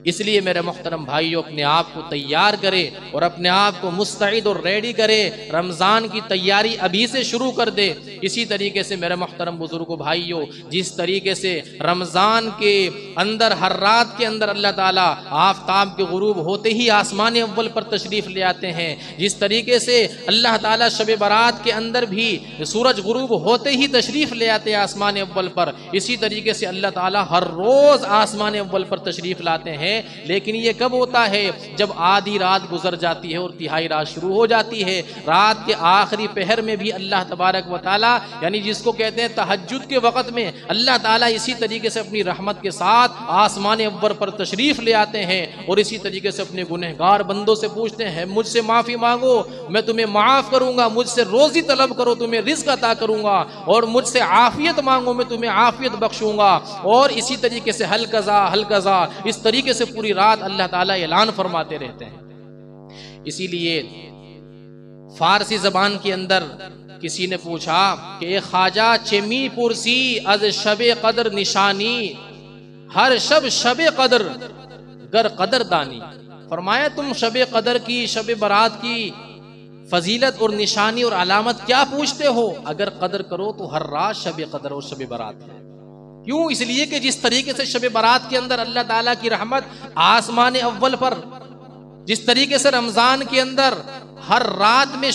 इसलिए मेरे मोहतरम भाइयों, अपने आप को तैयार करें और अपने आप को मुस्तैद और रेडी करें, रमज़ान की तैयारी अभी से शुरू कर दे। इसी तरीके से मेरे मोहतरम बुजुर्गों भाइयों, जिस तरीके से रमज़ान के अंदर हर रात के अंदर अल्लाह ताला आफताब के गुरूब होते ही आसमान अव्वल पर तशरीफ़ ले आते हैं, जिस तरीके से अल्लाह ताला शब बारात के अंदर भी सूरज गुरूब होते ही तशरीफ़ ले आते हैं आसमान अव्वल पर, इसी तरीके से अल्लाह ताला हर रोज़ आसमान अव्वल पर तशरीफ़ लाते हैं। लेकिन ये कब होता है? जब आधी रात गुजर जाती है और तिहाई रात शुरू हो जाती है। रात के आखिरी पहर में भी अल्लाह तबारक व तआला, यानी जिसको कहते हैं तहज्जुद के वक़्त में, अल्लाह ताला इसी तरीके से अपनी रहमत के साथ आसमान अव्वल पर तशरीफ़ ले आते हैं और इसी तरीके से अपने गुनहगार बंदों से पूछते हैं, मुझसे माफ़ी मांगो, मैं तुम्हें माफ़ करूँगा, मुझसे रोज़ी तलब करो, तुम्हें रिज़्क़ अता करूँगा, और मुझसे आफ़ियत मांगो, मैं तुम्हें आफ़ियत बख्शूँगा। और इसी तरीके से हल कज़ा, इस तरीके से पूरी रात अल्लाह ताला ऐलान फरमाते रहते हैं। इसीलिए फारसी जबान के अंदर किसी ने पूछा कि ख्वाजा चेमी पुरसी अज शबे कदर निशानी, हर शब शबे कदर गर कदर दानी। फरमाया तुम शबे कदर की, शबे बारात की फजीलत और निशानी और अलामत क्या पूछते हो? अगर कदर करो तो हर रात शबे कदर और शबे बारात है। क्यों? इसलिए कि जिस तरीके से शब बारात के अंदर अल्लाह ताला की रहमत आसमान अव्वल पर, जिस तरीके से रमजान के अंदर हर रात में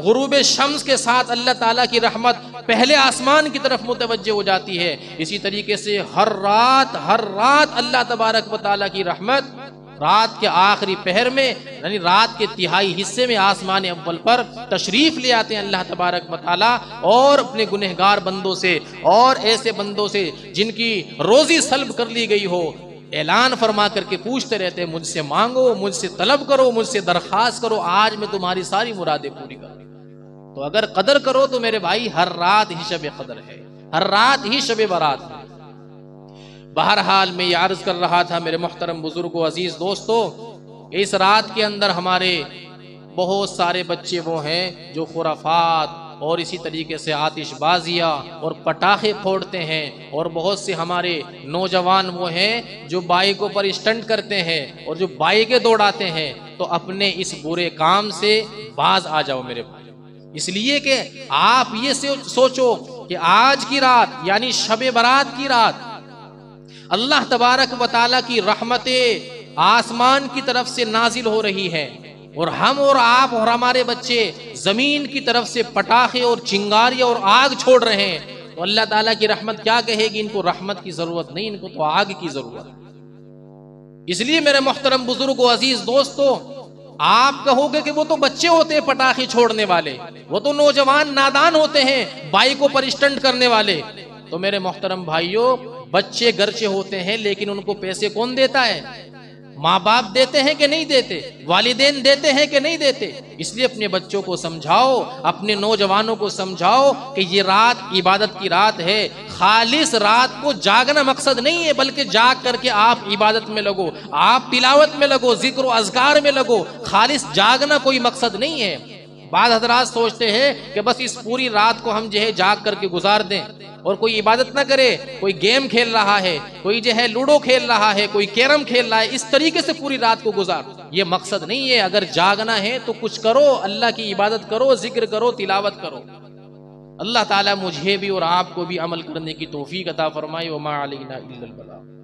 गुरूब शम्स के साथ अल्लाह ताला की रहमत पहले आसमान की तरफ मुतवज्जे हो जाती है, इसी तरीके से हर रात अल्लाह तबारक व तआला की रहमत रात के आखिरी पहर में, यानी रात के तिहाई हिस्से में आसमान अव्वल पर तशरीफ ले आते हैं अल्लाह तबारक व तआला, और अपने गुनहगार बंदों से और ऐसे बंदों से जिनकी रोजी सल्ब कर ली गई हो, ऐलान फरमा करके पूछते रहते हैं, मुझसे मांगो, मुझसे तलब करो, मुझसे दरख्वास्त करो, आज मैं तुम्हारी सारी मुरादें पूरी करूँ। तो अगर कदर करो तो मेरे भाई हर रात ही शब कदर है, हर रात ही शब बारात है। बहरहाल मैं ये अर्ज कर रहा था मेरे मोहतरम बुजुर्गों, अजीज दोस्तों, इस रात के अंदर हमारे बहुत सारे बच्चे वो हैं जो खुराफात और इसी तरीके से आतिशबाजियाँ और पटाखे फोड़ते हैं, और बहुत से हमारे नौजवान वो हैं जो बाइकों पर स्टंट करते हैं और जो बाइकें दौड़ाते हैं। तो अपने इस बुरे काम से बाज आ जाओ मेरे भाई, इसलिए कि आप ये सोचो कि आज की रात यानी शब बारात की रात अल्लाह तबारक व तआला की रहमतें आसमान की तरफ से नाजिल हो रही है, और हम और आप और हमारे बच्चे जमीन की तरफ से पटाखे और चिंगारियां और आग छोड़ रहे हैं। तो अल्लाह ताला की रहमत क्या कहेगी, इनको रहमत की जरूरत नहीं, इनको तो आग की जरूरत। इसलिए मेरे मोहतरम बुजुर्गो, अजीज दोस्तों, आप कहोगे कि वो तो बच्चे होते हैं पटाखे छोड़ने वाले, वो तो नौजवान नादान होते हैं बाइकों पर स्टंट करने वाले। तो मेरे मोहतरम भाइयों, बच्चे गर्चे होते हैं लेकिन उनको पैसे कौन देता है? माँ बाप देते हैं कि नहीं देते? वालिदैन देते हैं कि नहीं देते? इसलिए अपने बच्चों को समझाओ, अपने नौजवानों को समझाओ कि ये रात इबादत की रात है। खालिस रात को जागना मकसद नहीं है, बल्कि जाग करके आप इबादत में लगो, आप तिलावत में लगो, जिक्र और अज़कार में लगो। खालिस जागना कोई मकसद नहीं है। बाद हजरात सोचते हैं कि बस इस पूरी रात को हम जो है जाग करके गुजार दें और कोई इबादत ना करे, कोई गेम खेल रहा है, कोई जो है लूडो खेल रहा है, कोई कैरम खेल रहा है, इस तरीके से पूरी रात को गुजार। ये मकसद नहीं है। अगर जागना है तो कुछ करो, अल्लाह की इबादत करो, जिक्र करो, तिलावत करो। अल्लाह ताला मुझे भी और आपको भी अमल करने की तौफीक अता फरमाए। व मा अलैना इल्लल बलाग।